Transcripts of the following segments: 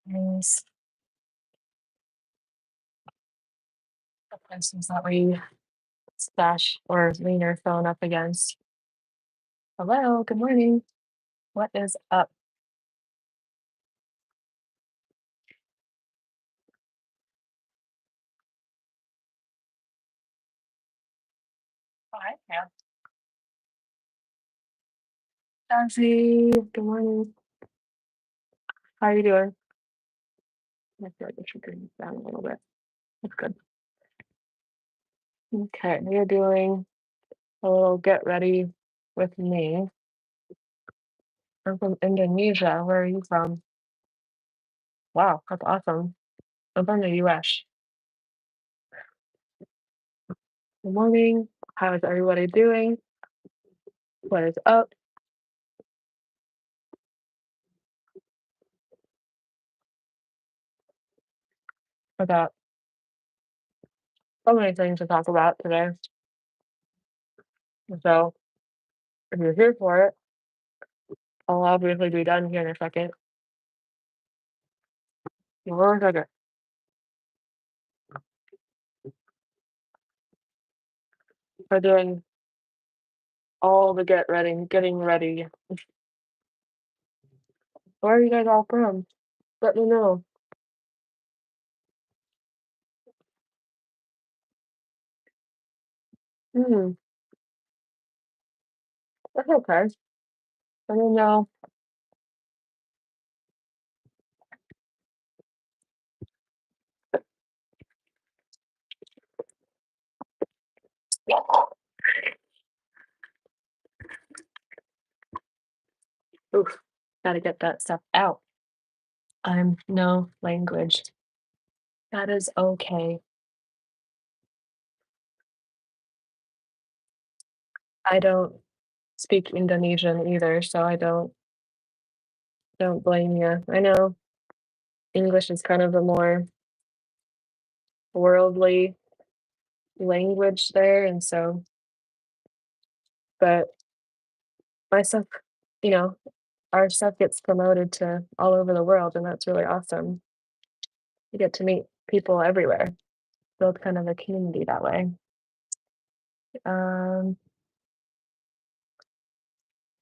Is the places that we stash or lean our phone up against. Hello, good morning. What is up? Hi, yeah. Jazzy, good morning. How are you doing? I feel like I should bring this down a little bit. That's good. Okay, we are doing a little get ready with me. I'm from Indonesia. Where are you from? Wow, that's awesome. I'm from the US. Good morning. How is everybody doing? What is up? I got so many things to talk about today. So if you're here for it, I'll obviously be done here in a second. One second. We're doing all the getting ready. Where are you guys all from? Let me know. Hmm, that's okay. Let me know. Oof, gotta get that stuff out. I'm no language. That is okay. I don't speak Indonesian either, so I don't blame you. I know English is kind of a more worldly language there, and so but my stuff, you know, our stuff gets promoted to all over the world, and that's really awesome. You get to meet people everywhere, build kind of a community that way. Um,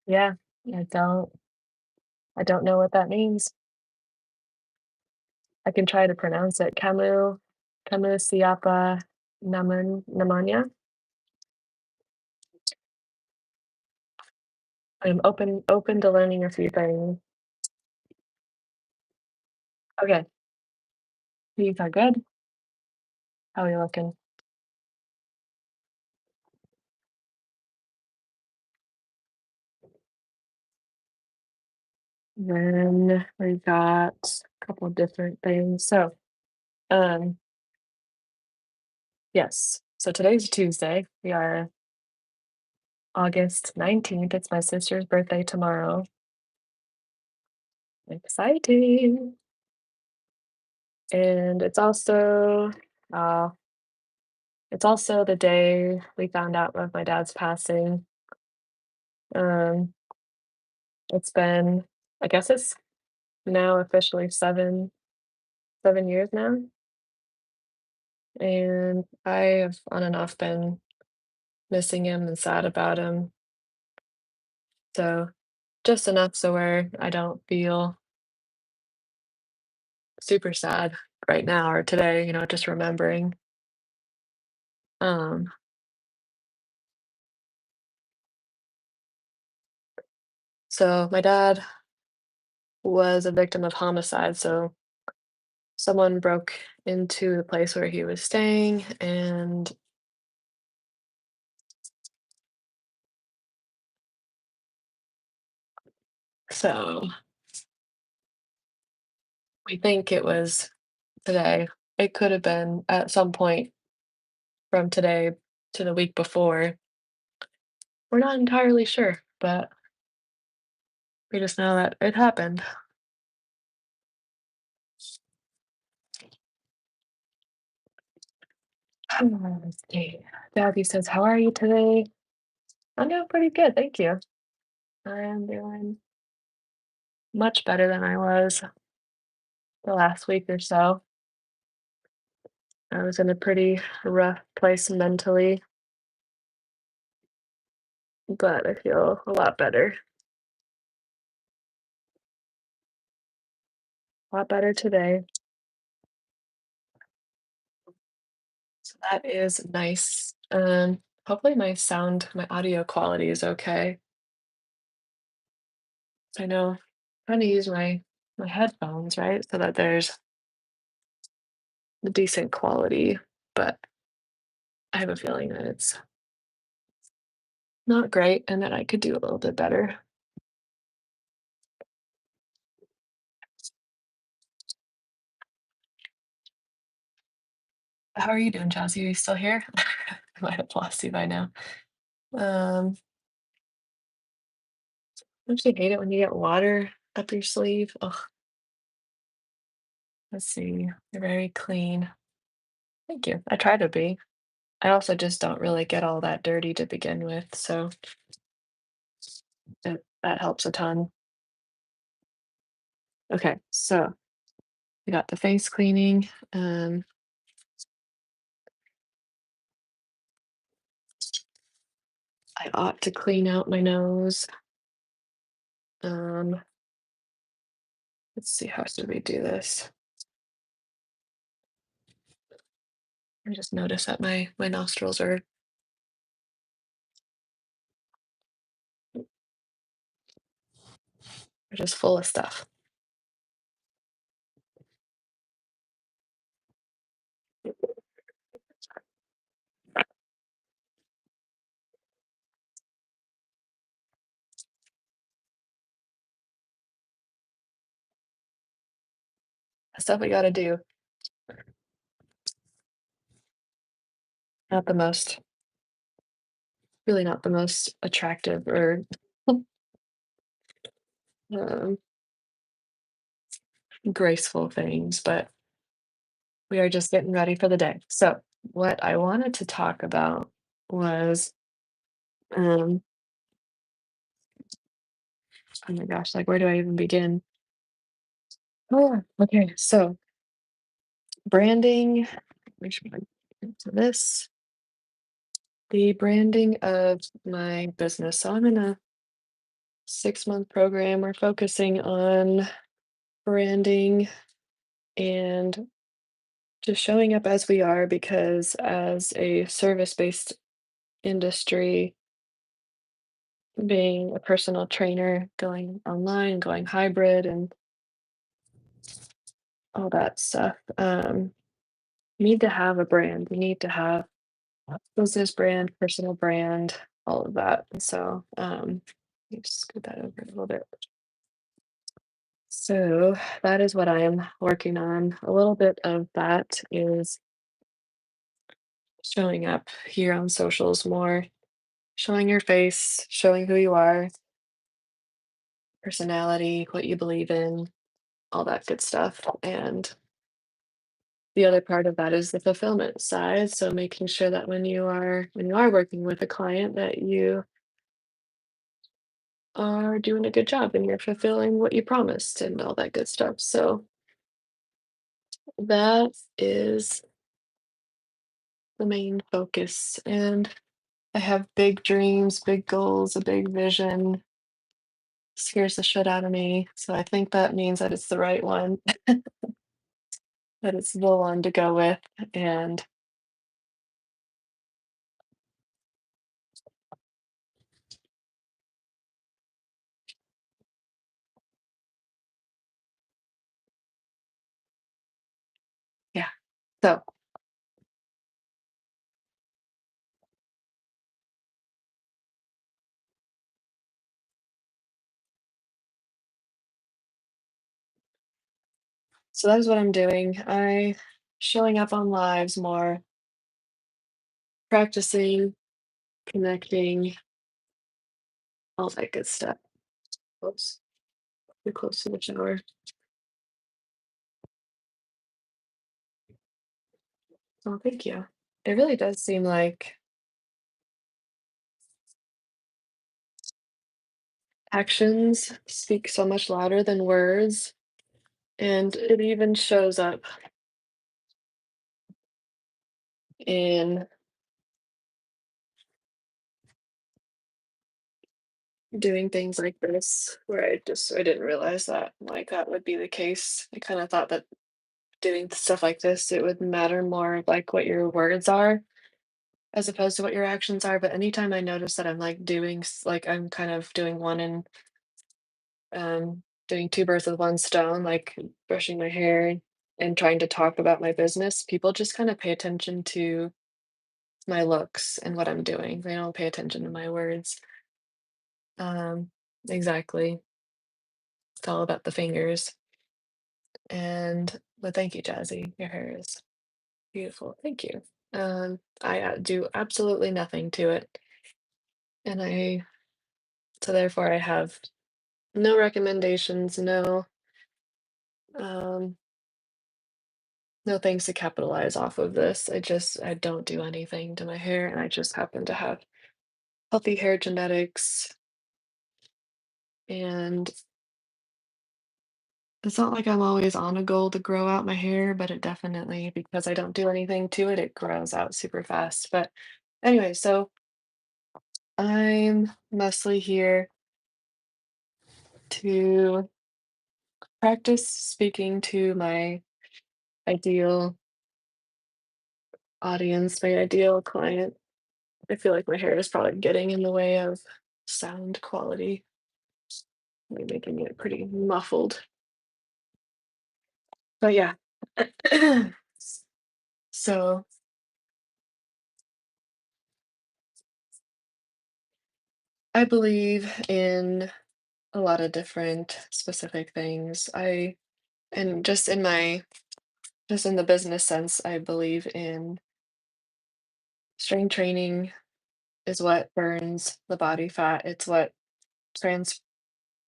yeah, I don't I don't know what that means. I can try to pronounce it. Kamu siapa namanya? I'm open to learning a few things. Okay, these are good. How are you looking? Then we got a couple of different things. So, um, yes. So today's Tuesday. We are August 19th. It's my sister's birthday tomorrow. Exciting. And uh it's also the day we found out of my dad's passing. Um, it's been I guess it's now officially 7 years now. And I have on and off been missing him and sad about him. So just enough so where I don't feel super sad right now or today, just remembering. Um, so my dad was a victim of homicide. So someone broke into the place where he was staying, and so we think it was today. It could have been at some point from today to the week before. We're not entirely sure, but we just know that it happened. Let's see. Daddy says, "How are you today?" I'm doing pretty good, thank you. I am doing much better than I was. the last week or so. I was in a pretty rough place mentally, but I feel a lot better today. So that is nice. Hopefully my audio quality is okay. I know I'm trying to use my headphones, right? So that there's the decent quality, but I have a feeling that it's not great and that I could do a little bit better. How are you doing, Jazzy? Are you still here? I might have lost you by now. Um, don't you hate it when you get water up your sleeve? Oh, let's see. You're very clean. Thank you. I try to be. I also just don't really get all that dirty to begin with, so that helps a ton. Okay, so we got the face cleaning. I ought to clean out my nose. Um, let's see, how should we do this? I just noticed that my nostrils are just full of stuff. Stuff we gotta do. Not the most, really not the most attractive or um, graceful things, but we are just getting ready for the day. So, what I wanted to talk about was, um, oh my gosh, like where do I even begin? Oh, okay, so branding, which one? So this, the branding of my business. So I'm in a 6-month program. We're focusing on branding and just showing up as we are because as a service-based industry, being a personal trainer, going online, going hybrid, and all that stuff, you need to have a brand. You need to have a business brand, personal brand, all of that. And so, let me just scoot that over a little bit. So that is what I am working on. A little bit of that is showing up here on socials more, showing your face, showing who you are, personality, what you believe in, all that good stuff. And the other part of that is the fulfillment side. So making sure that when you are working with a client that you are doing a good job and you're fulfilling what you promised and all that good stuff. So that is the main focus. And I have big dreams, big goals, a big vision. Scares the shit out of me. So I think that means that it's the right one, that it's the one to go with. And yeah. So so that is what I'm doing. I showing up on lives more, practicing, connecting, all that good stuff. Close. We're close to the shower. Oh, thank you. It really does seem like actions speak so much louder than words. And it even shows up in doing things like this, where I didn't realize that, like, that would be the case. I kinda thought that doing stuff like this, it would matter more, like, what your words are as opposed to what your actions are, but anytime I notice that I'm, like, like, I'm kind of doing one and, doing 2 birds with 1 stone, like brushing my hair and trying to talk about my business, people just kinda pay attention to my looks and what I'm doing. They don't pay attention to my words. Um, exactly. It's all about the fingers. But thank you, Jazzy. Your hair is beautiful. Thank you. I do absolutely nothing to it, and so therefore I have no recommendations, um, no things to capitalize off of this. I don't do anything to my hair, and I just happen to have healthy hair genetics, and it's not like I'm always on a goal to grow out my hair, but it definitely, because I don't do anything to it, it grows out super fast. But anyway, so I'm mostly here to practice speaking to my ideal audience, my ideal client. I feel like my hair is probably getting in the way of sound quality, like making it pretty muffled. But yeah. So I believe in a lot of different specific things. And just in the business sense, I believe in strength training is what burns the body fat. It's what trans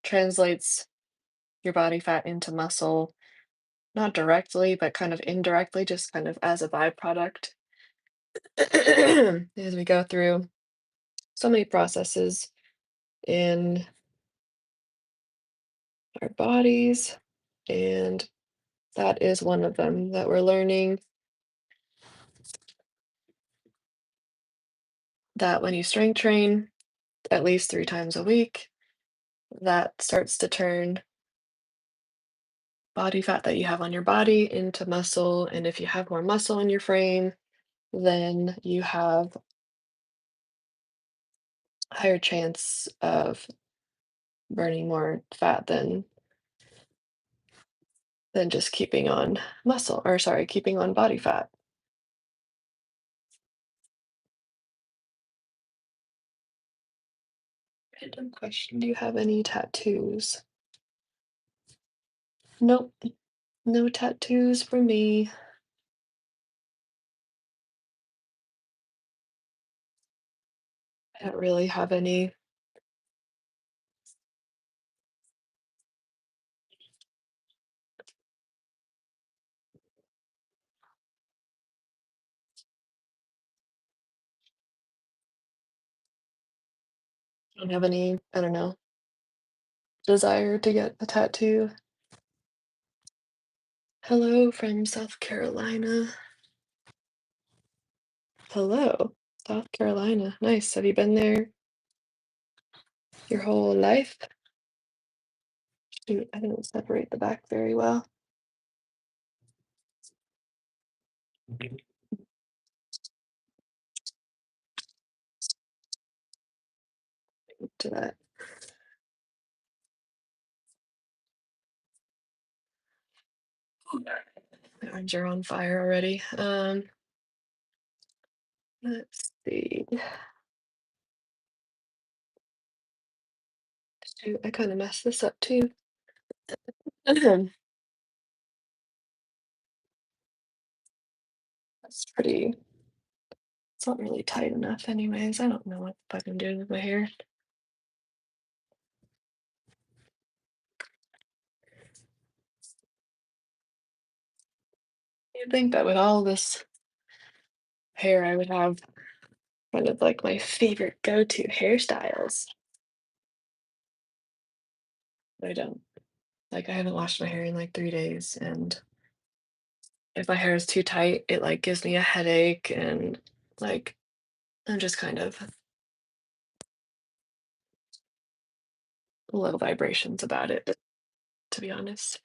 translates your body fat into muscle, not directly, but kind of indirectly, just kind of as a byproduct as we go through so many processes in our bodies. And that is one of them that we're learning, that when you strength train at least 3 times a week, that starts to turn body fat that you have on your body into muscle. And if you have more muscle in your frame, then you have a higher chance of burning more fat than just keeping on muscle, or sorry, keeping on body fat. Random question. Do you have any tattoos? Nope, no tattoos for me. I don't really have any. Don't have any, I don't know, desire to get a tattoo. Hello from South Carolina. Hello, South Carolina. Nice. Have you been there your whole life? Shoot, I didn't separate the back very well. To that. My arms are on fire already. Let's see. Shoot, I kind of messed this up too. That's pretty. It's not really tight enough, anyways. I don't know what the fuck I'm doing with my hair. You'd think that with all this hair, I would have one of like my favorite go-to hairstyles. But I don't. Like, I haven't washed my hair in, like, 3 days, and if my hair is too tight, it, like, gives me a headache and, like, I'm just kind of low vibrations about it, to be honest.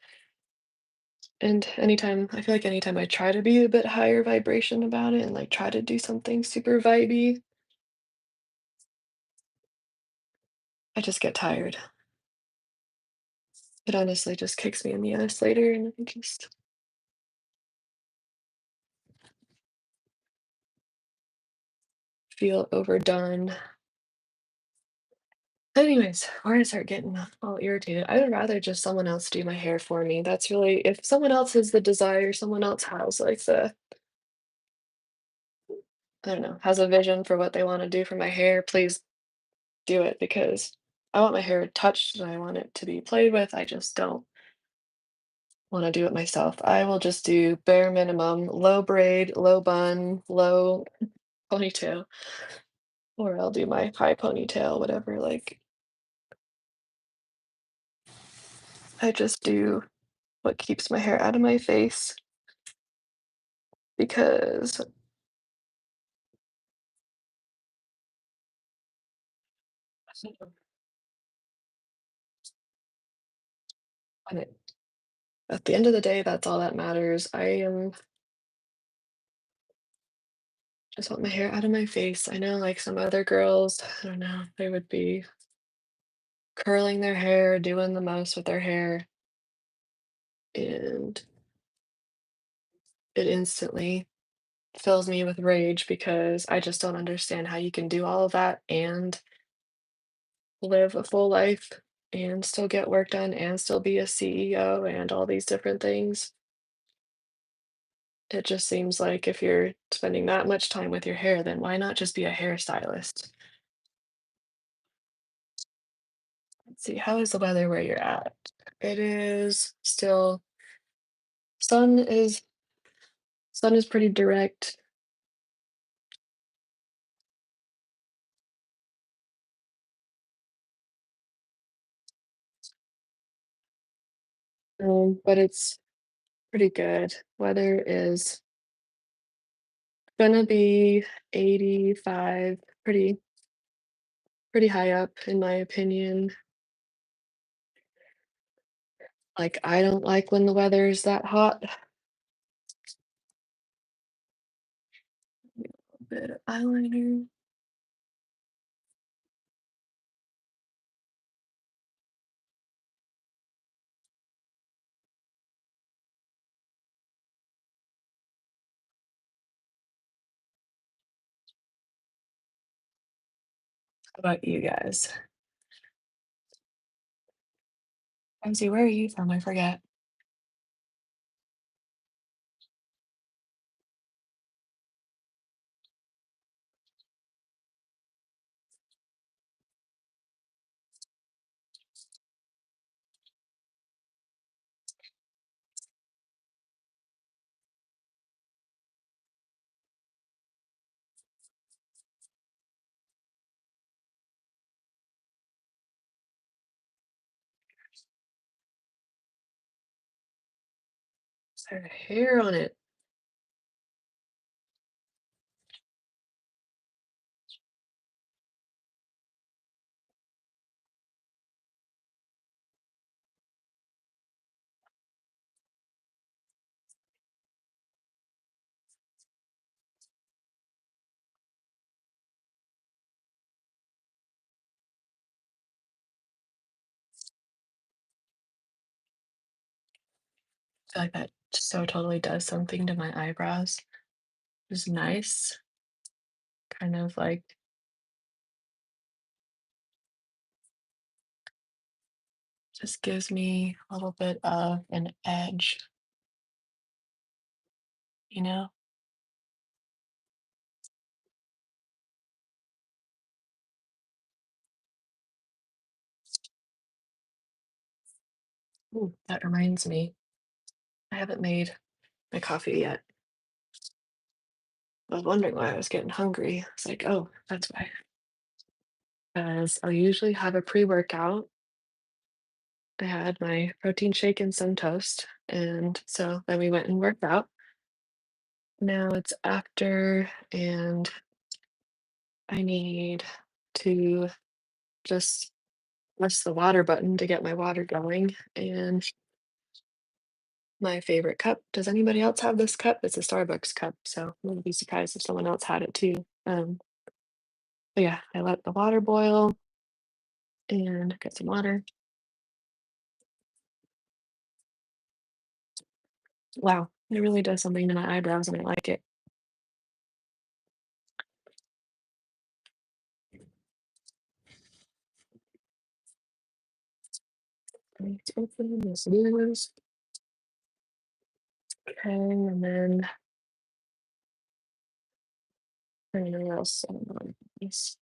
And anytime I try to be a bit higher vibration about it and, like, try to do something super vibey, I just get tired. It honestly just kicks me in the ass later, and I just feel overdone. Anyways, where I start getting all irritated, I would rather just someone else do my hair for me. That's really if someone else has the desire, someone else has, like, the I don't know, has a vision for what they wanna do for my hair, please do it because I want my hair touched and I want it to be played with, I just don't wanna do it myself. I will just do bare minimum, low braid, low bun, low ponytail, or I'll do my high ponytail, whatever, like, I just do what keeps my hair out of my face because when it at the end of the day, that's all that matters. I am just want my hair out of my face. I know, like, some other girls, I don't know, they would be curling their hair, doing the most with their hair, and it instantly fills me with rage because I just don't understand how you can do all of that and live a full life and still get work done and still be a CEO and all these different things. It just seems like if you're spending that much time with your hair, then why not just be a hairstylist? Let's see, how is the weather where you're at? It is still sun is sun is pretty direct, but it's pretty good. Weather is gonna be 85, pretty high up in my opinion. Like, I don't like when the weather is that hot. Bit of eyeliner. How about you guys? Ramsey, where are you from? I forget. Is there hair on it? I feel like that so totally does something to my eyebrows. It's nice, kind of like just gives me a little bit of an edge, you know? Ooh, that reminds me, I haven't made my coffee yet. I was wondering why I was getting hungry. It's like, oh, that's why. Because I'll usually have a pre-workout I had my protein shake and some toast, and so then we went and worked out. Now it's after, and I need to just press the water button to get my water going, and my favorite cup. Does anybody else have this cup? It's a Starbucks cup, so I wouldn't be surprised if someone else had it too. But yeah, I let the water boil and get some water. Wow, it really does something to my eyebrows, and I like it. Let's open this news. Okay, and then I don't know what else I want. Yes,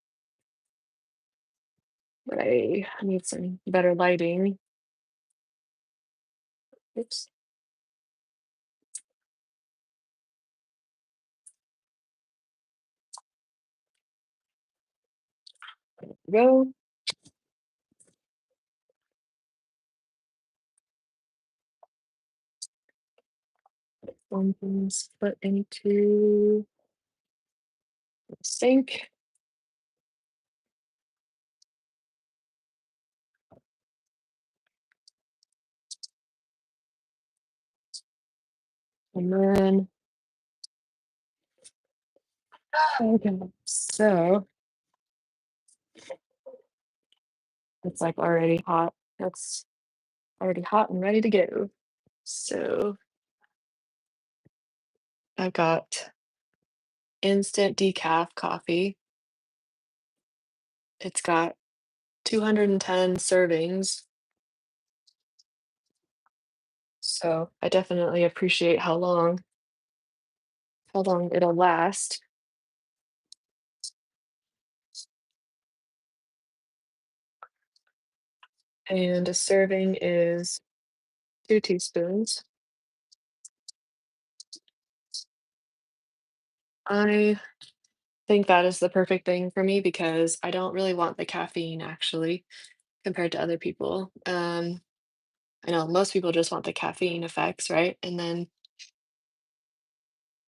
but I need some better lighting. Oops, there we go. One thing's put into the sink, and then okay, so it's like already hot. That's already hot and ready to go. So I've got instant decaf coffee. It's got 210 servings, so I definitely appreciate how long it'll last. And a serving is 2 teaspoons. I think that is the perfect thing for me because I don't really want the caffeine actually compared to other people. I know most people just want the caffeine effects, right? And then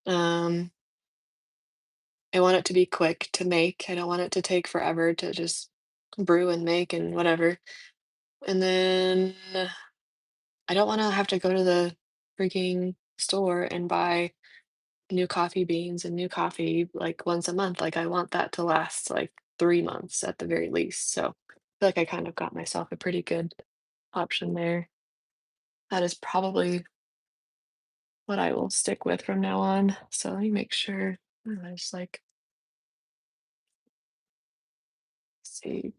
um, I want it to be quick to make. I don't want it to take forever to just brew and make and whatever. And then I don't want to have to go to the freaking store and buy new coffee beans and new coffee like once a month. Like I want that to last like 3 months at the very least. So I feel like I kind of got myself a pretty good option there. That is probably what I will stick with from now on. So let me make sure. I just like see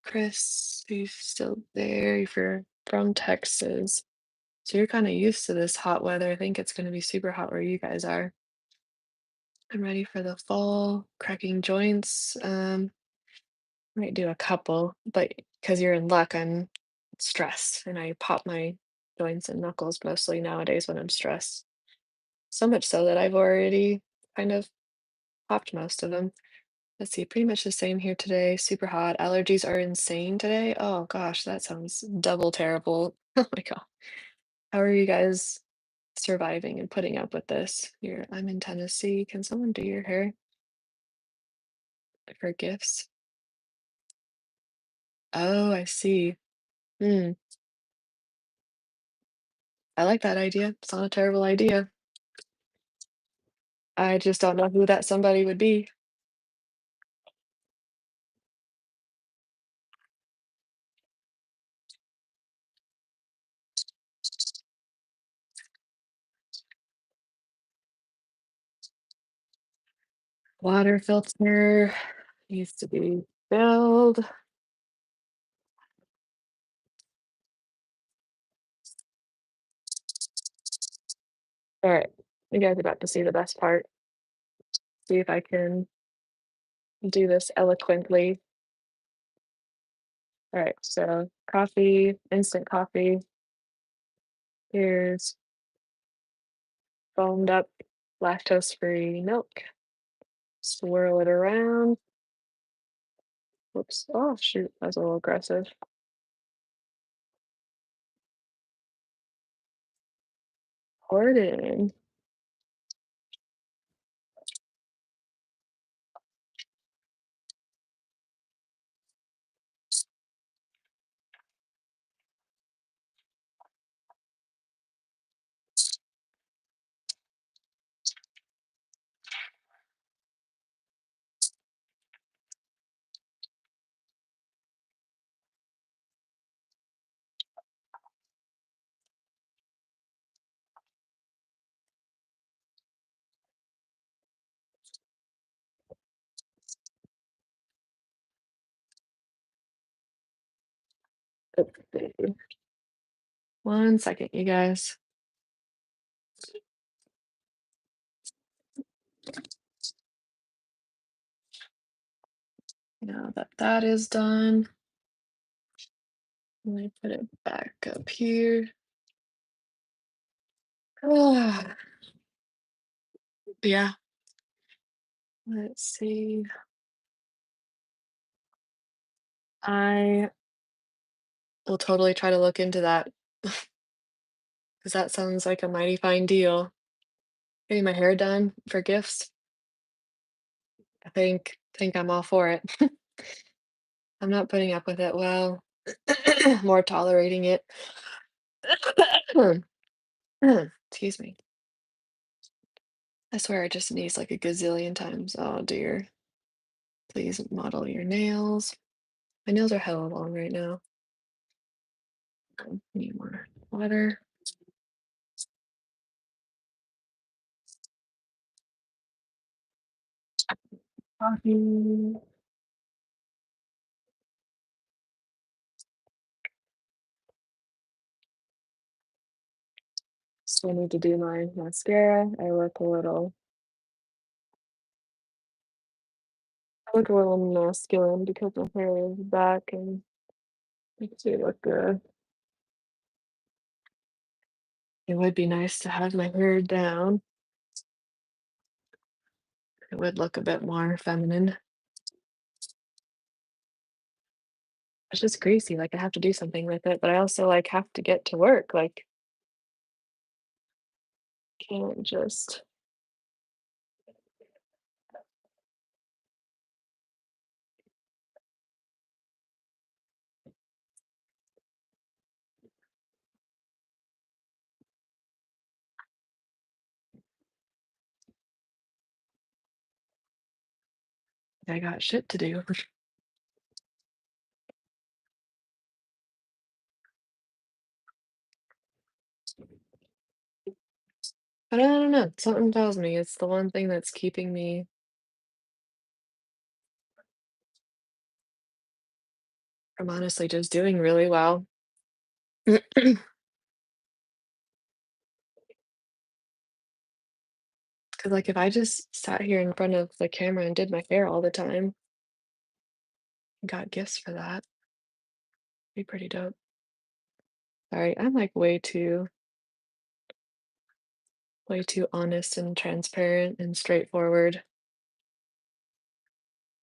Chris, you still there? If you're from Texas. So you're kind of used to this hot weather. I think it's going to be super hot where you guys are. I'm ready for the fall, cracking joints. Might do a couple, but because you're in luck, I'm stressed and I pop my joints and knuckles mostly nowadays when I'm stressed. So much so that I've already kind of popped most of them. Let's see, pretty much the same here today. Super hot. Allergies are insane today. Oh gosh, that sounds double terrible. Oh my god. How are you guys surviving and putting up with this? I'm in Tennessee. Can someone do your hair for gifts? Oh, I see. Hmm. I like that idea. It's not a terrible idea. I just don't know who that somebody would be. Water filter needs to be filled. All right, you guys are about to see the best part. See if I can do this eloquently. All right, so coffee, instant coffee. Here's foamed up lactose-free milk. Swirl it around. Whoops. Oh, shoot, that was a little aggressive. Gordon. Let's see. 1 second, you guys. Now that that is done, let me put it back up here. Ah, yeah, let's see. I will totally try to look into that because that sounds like a mighty fine deal. Getting my hair done for gifts, I think I'm all for it. I'm not putting up with it well, more tolerating it. Excuse me. I swear I just sneezed like a gazillion times. Oh dear. Please model your nails. My nails are hella long right now. Need more water. Coffee. Still need to do my mascara. I look a little masculine because my hair is back and makes me look good. It would be nice to have my hair down. It would look a bit more feminine. It's just greasy, like, I have to do something with it, but I also, like, have to get to work, like, can't just I got shit to do. But I don't know, something tells me it's the one thing that's keeping me from honestly just doing really well. 'Cause, like, if I just sat here in front of the camera and did my hair all the time and got gifts for that, be pretty dope. Sorry, I'm, like, way too honest and transparent and straightforward.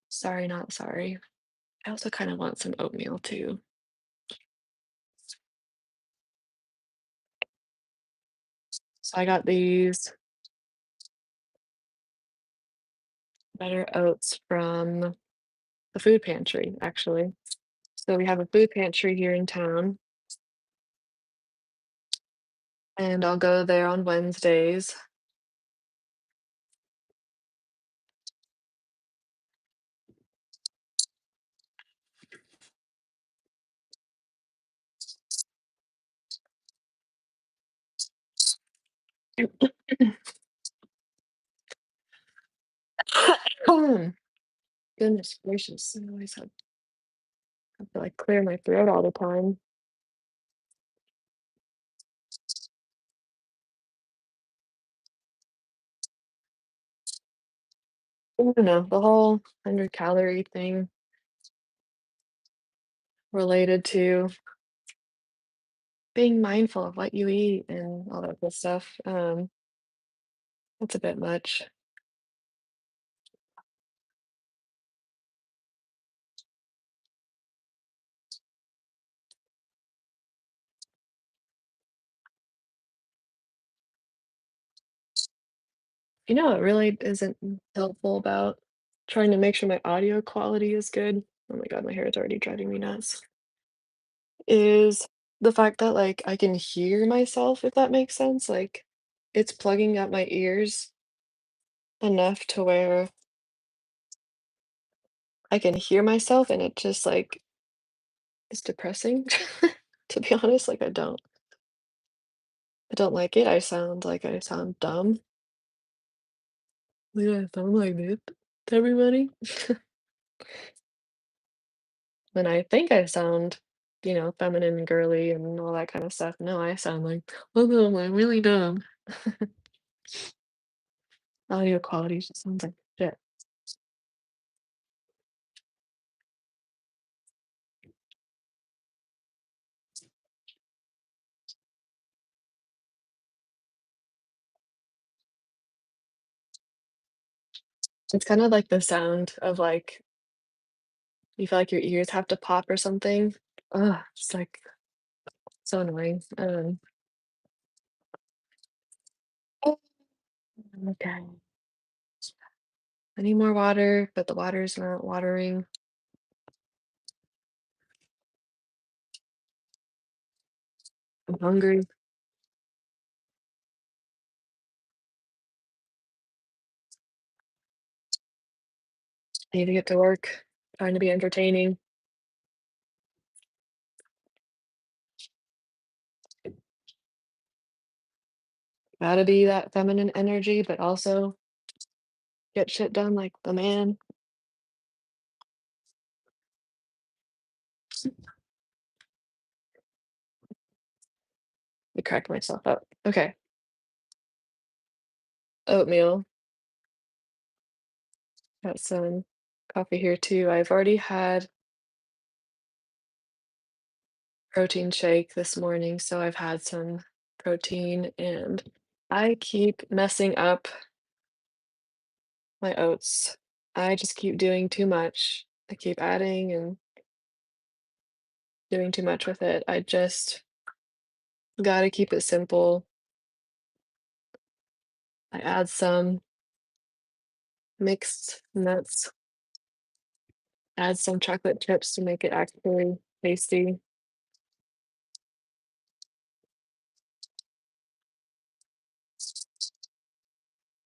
Sorry, not sorry. I also kinda want some oatmeal too. So I got these better oats from the food pantry, actually. So we have a food pantry here in town, and I'll go there on Wednesdays. Goodness gracious, I always have to, like, clear my throat all the time. I don't know, the whole 100-calorie thing related to being mindful of what you eat and all that good stuff, that's a bit much. You know, it really isn't helpful about trying to make sure my audio quality is good. Oh my god, my hair is already driving me nuts. Is the fact that, like, I can hear myself, if that makes sense, like, it's plugging at my ears enough to where I can hear myself, and it just, like, is depressing, to be honest, like, I don't like it, I sound dumb. Like, I sound like this to everybody. When I think I sound, feminine and girly and all that kinda stuff, no, I sound like, "Oh, no, I'm really dumb." Audio quality just sounds like shit. It's kinda like the sound of, like, you feel like your ears have to pop or something. Ugh, it's, like, so annoying. Oh, okay. I need more water, but the water's not watering. I'm hungry. I need to get to work. Trying to be entertaining. Gotta be that feminine energy, but also get shit done like the man. I cracked myself up. Okay. Oatmeal. Got some coffee here too. I've already had protein shake this morning, so I've had some protein and I keep messing up my oats. I just keep doing too much. I keep adding and doing too much with it. I just gotta keep it simple. I add some mixed nuts, add some chocolate chips to make it actually tasty.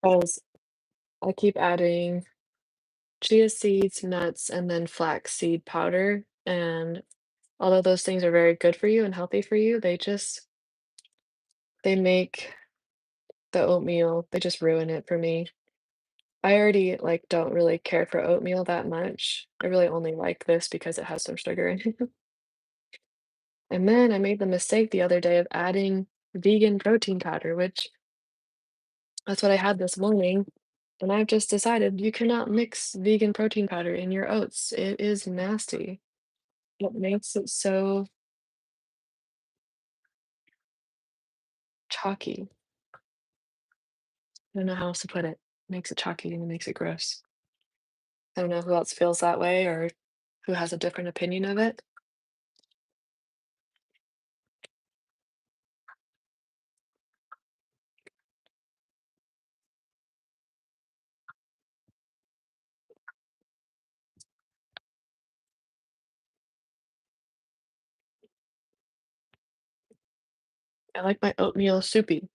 'Cause I keep adding chia seeds, nuts, and then flax seed powder, and although those things are very good for you and healthy for you, they make the oatmeal they just ruin it for me. I already, like, don't really care for oatmeal that much. I really only like this because it has some sugar in it. And then I made the mistake the other day of adding vegan protein powder, which that's what I had this morning, and I've just decided you cannot mix vegan protein powder in your oats. It is nasty. It makes it so chalky. I don't know how else to put it. Makes it chalky and it makes it gross. I don't know who else feels that way or who has a different opinion of it. I like my oatmeal soupy.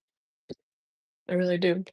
I really do.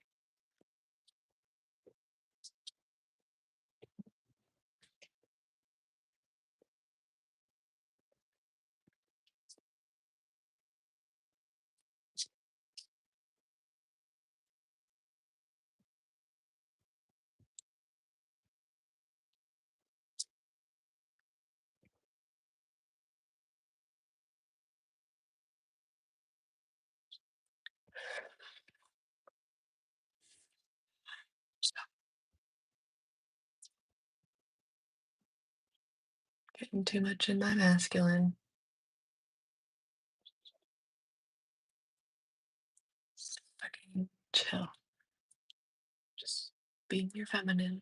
Getting too much in my masculine. Just fucking chill. Just being your feminine.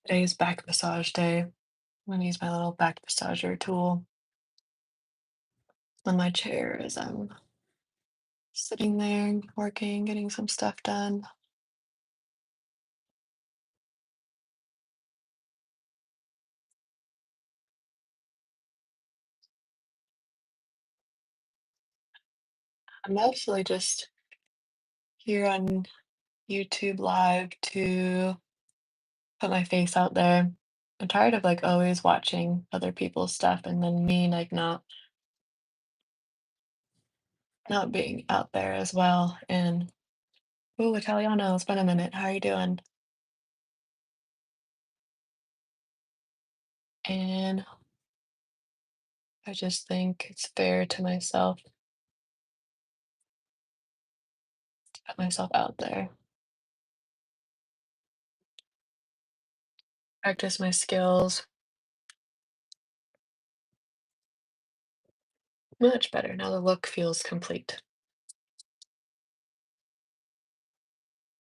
Today's back massage day. I'm gonna use my little back massager tool on my chair as I'm sitting there working, getting some stuff done. I'm mostly just here on YouTube Live to put my face out there. I'm tired of like always watching other people's stuff and then me like not being out there as well. And ooh, Italiano, it's been a minute. How are you doing? And I just think it's fair to myself to put myself out there, practice my skills much better. Now the look feels complete,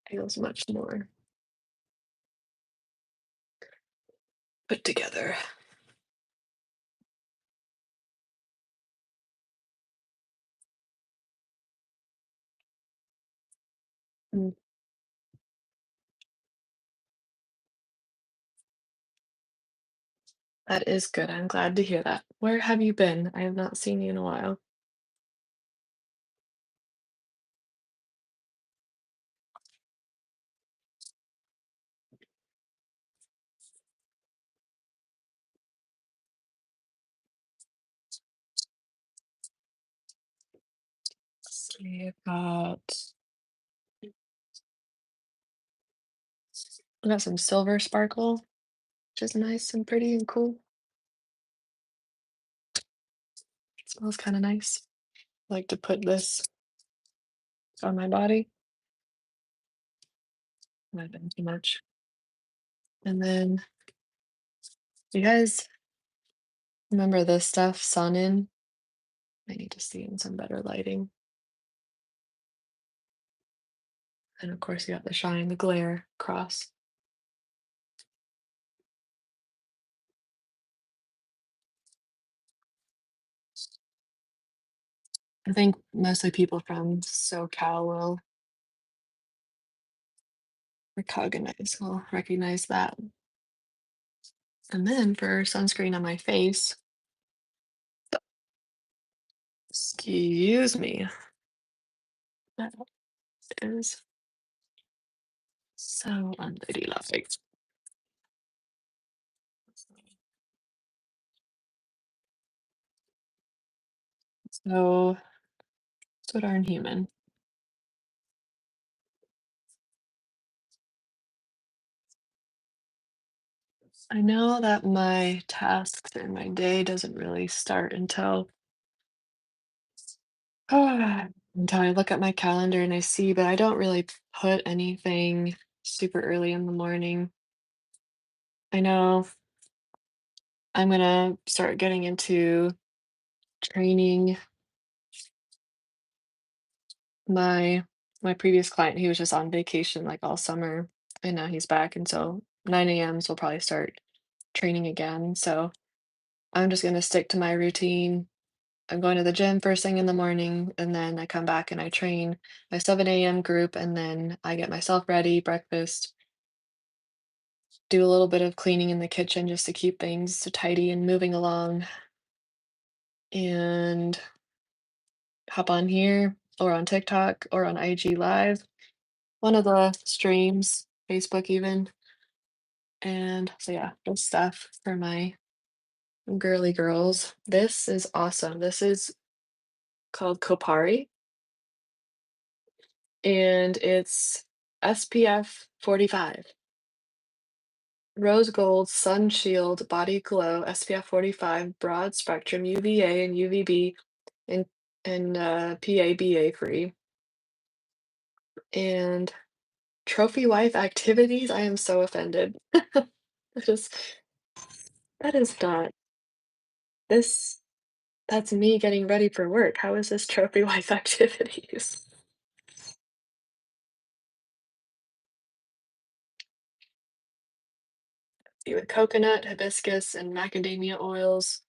feels much more put together. Mm, that is good. I'm glad to hear that. Where have you been? I have not seen you in a while. See, I got some silver sparkle, which is nice and pretty and cool. It smells kind of nice. I like to put this on my body. Might have been too much. And then, you guys remember this stuff, Sun? I need to see in some better lighting. And of course, you got the shine, the glare cross. I think mostly people from SoCal will recognize that. And then for sunscreen on my face, excuse me, that is so unladylike. So so darn human. I know that my tasks and my day doesn't really start until I look at my calendar and I see, but I don't really put anything super early in the morning. I know I'm gonna start getting into training my my previous client. He was just on vacation like all summer and now he's back, and so 9 a.m.s will probably start training again. So I'm just gonna stick to my routine. I'm going to the gym first thing in the morning, and then I come back and I train my 7 a.m. group, and then I get myself ready, breakfast, do a little bit of cleaning in the kitchen just to keep things tidy and moving along, and hop on here or on TikTok or on IG Live, one of the streams, Facebook even. And so, yeah, good stuff for my girly girls. This is awesome. This is called Kopari, and it's SPF 45. Rose gold, sun shield, body glow, SPF 45, broad spectrum, UVA and UVB, and PABA free. And trophy wife activities, I am so offended. That is that is not this that's me getting ready for work. How is this trophy wife activities? with coconut, hibiscus, and macadamia oils.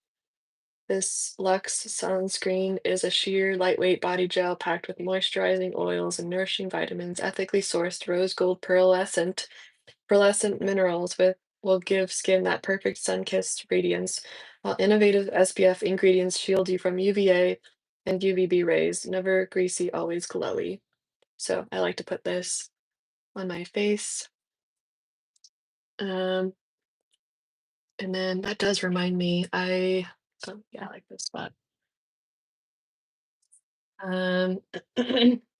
This Luxe sunscreen is a sheer, lightweight body gel packed with moisturizing oils and nourishing vitamins, ethically sourced rose gold pearlescent minerals will give skin that perfect sun-kissed radiance, while innovative SPF ingredients shield you from UVA and UVB rays. Never greasy, always glowy. So I like to put this on my face. Um, and then that does remind me, oh yeah, I like this spot. Um, does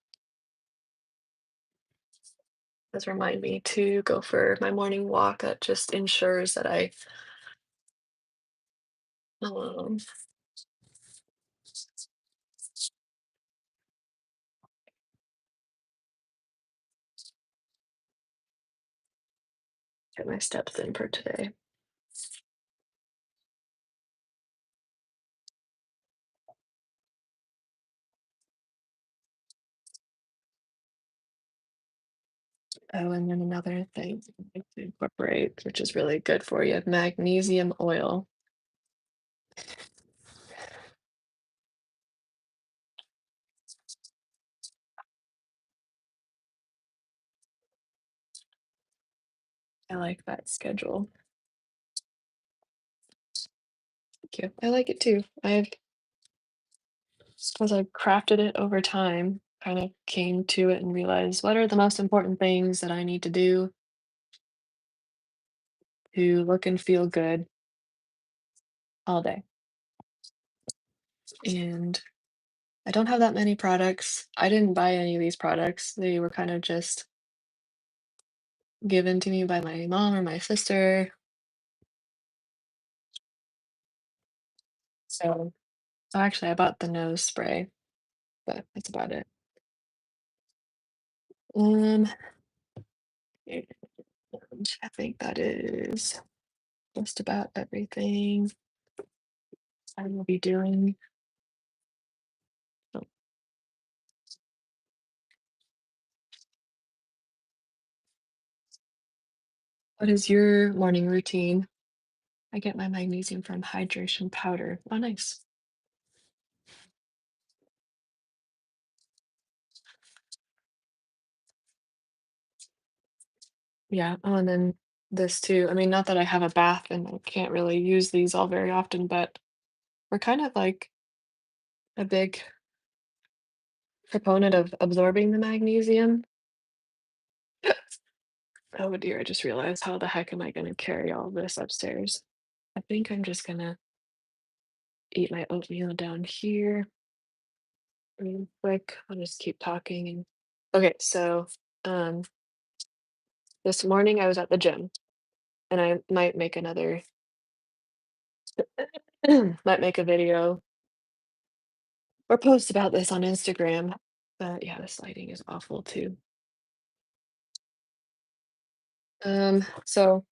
remind me to go for my morning walk. That just ensures that um, get my steps in for today. Oh, and then another thing I like to incorporate, which is really good for you, magnesium oil. I like that schedule. Thank you. I like it too. I've As I've crafted it over time, kind of came to it and realized what are the most important things that I need to do to look and feel good all day. And I don't have that many products. I didn't buy any of these products. They were kind of just given to me by my mom or my sister. So, actually, I bought the nose spray, but that's about it. Um, and I think that is just about everything I will be doing. So, what is your morning routine? I get my magnesium from hydration powder. Oh, nice. Yeah. Oh, and then this too. I mean, not that I have a bath and I can't really use these all very often, but we're kind of like a big proponent of absorbing the magnesium. Oh dear, I just realized how the heck am I going to carry all this upstairs? I think I'm just going to eat my oatmeal down here real quick. I'll just keep talking and okay, so um this morning I was at the gym and I might make another might make a video or post about this on Instagram. But yeah, this lighting is awful too. So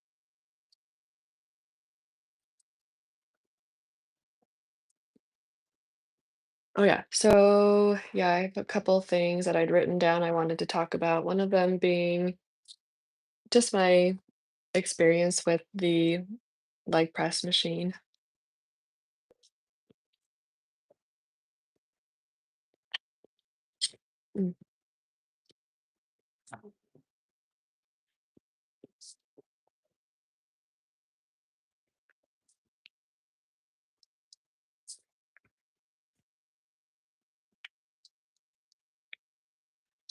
oh yeah, so yeah, I have a couple things that I'd written down I wanted to talk about. One of them being just my experience with the leg press machine. Mm.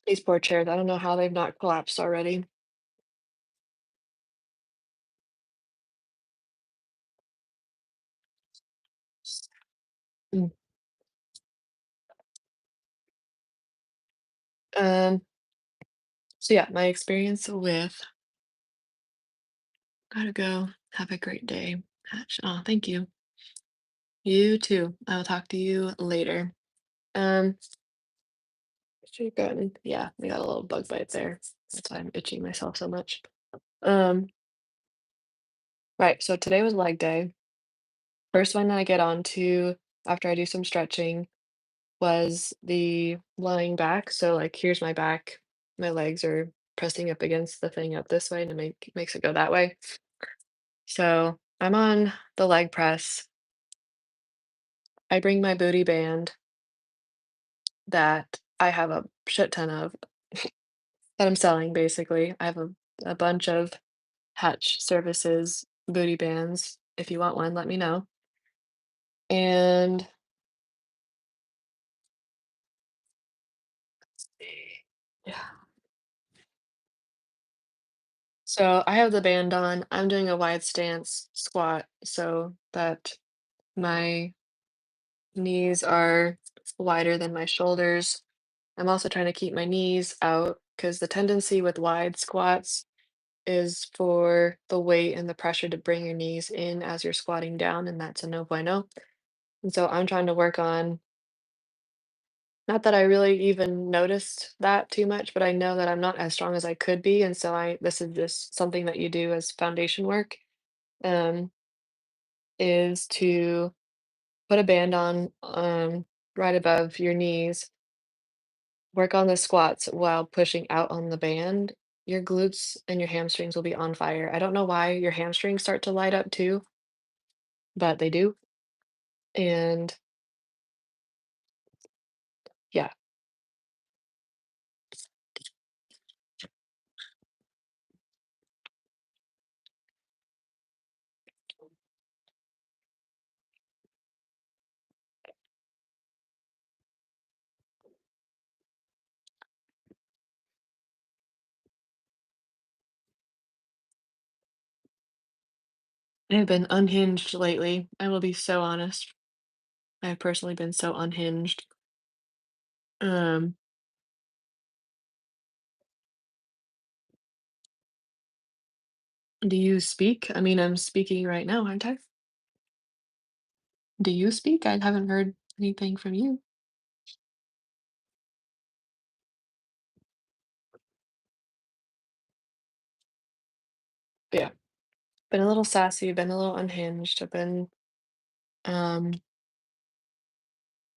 These poor chairs, I don't know how they've not collapsed already. Mm. Um, so yeah, my experience with gotta go. Have a great day. Oh, thank you. You too. I will talk to you later. Um, should gotten yeah, I got a little bug bite there. That's why I'm itching myself so much. Um, right, so today was leg day. First one that I get onto after I do some stretching was the lying back. So like here's my back, my legs are pressing up against the thing up this way and makes it go that way. So I'm on the leg press. I bring my booty band that I have a shit ton of that I'm selling basically. I have a bunch of Hatch Services booty bands. If you want one, let me know. And yeah. So I have the band on. I'm doing a wide stance squat so that my knees are wider than my shoulders. I'm also trying to keep my knees out because the tendency with wide squats is for the weight and the pressure to bring your knees in as you're squatting down, and that's a no bueno. And so I'm trying to work on, not that I really even noticed that too much, but I know that I'm not as strong as I could be. And so this is just something that you do as foundation work, um, is to put a band on, right above your knees, work on the squats while pushing out on the band. Your glutes and your hamstrings will be on fire. I don't know why your hamstrings start to light up too, but they do. And yeah, I've been unhinged lately. I will be so honest. I've personally been so unhinged. Um, do you speak? I mean, I'm speaking right now, aren't I? Do you speak? I haven't heard anything from you. Yeah. Been a little sassy, been a little unhinged. I've been um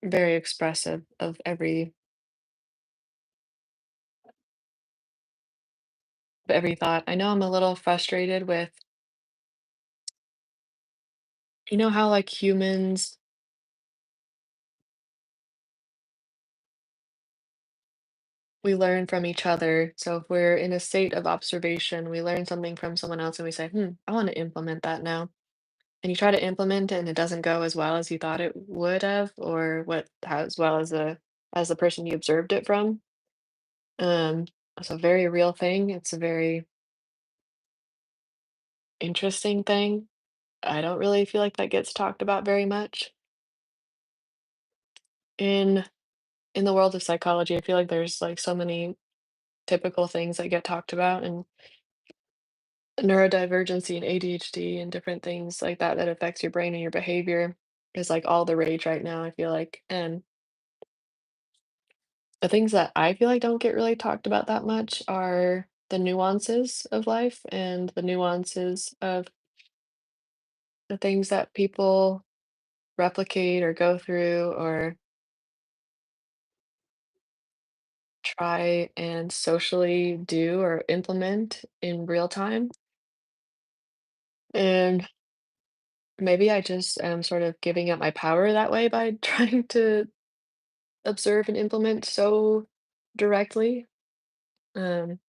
very expressive of every thought. I know I'm a little frustrated with, you know how like humans, we learn from each other. So if we're in a state of observation, we learn something from someone else and we say, I want to implement that now. And you try to implement it and it doesn't go as well as you thought it would have, or what as well as the person you observed it from. Um, it's a very real thing. It's a very interesting thing. I don't really feel like that gets talked about very much. In in the world of psychology, I feel like there's like so many typical things that get talked about, and neurodivergency and ADHD and different things like that that affects your brain and your behavior is like all the rage right now, I feel like. And the things that I feel like don't get really talked about that much are the nuances of life and the nuances of the things that people replicate or go through or try and socially do or implement in real time. And maybe I just am sort of giving up my power that way by trying to observe and implement so directly. Um,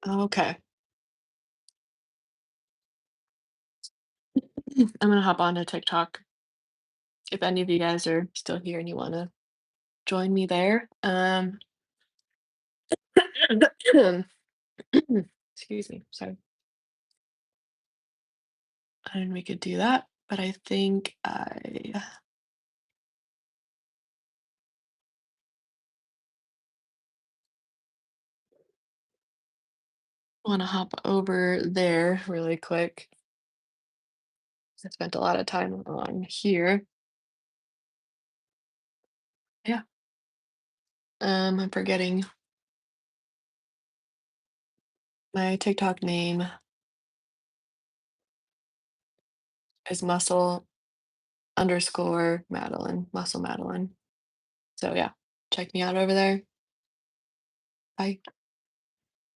okay. I'm gonna hop on to TikTok if any of you guys are still here and you wanna join me there. Excuse me, sorry. And we could do that. But I think I want to hop over there really quick. I spent a lot of time on here. Yeah. I'm forgetting my TikTok name is muscle underscore Madeline, muscle Madeline. So yeah, check me out over there. Bye.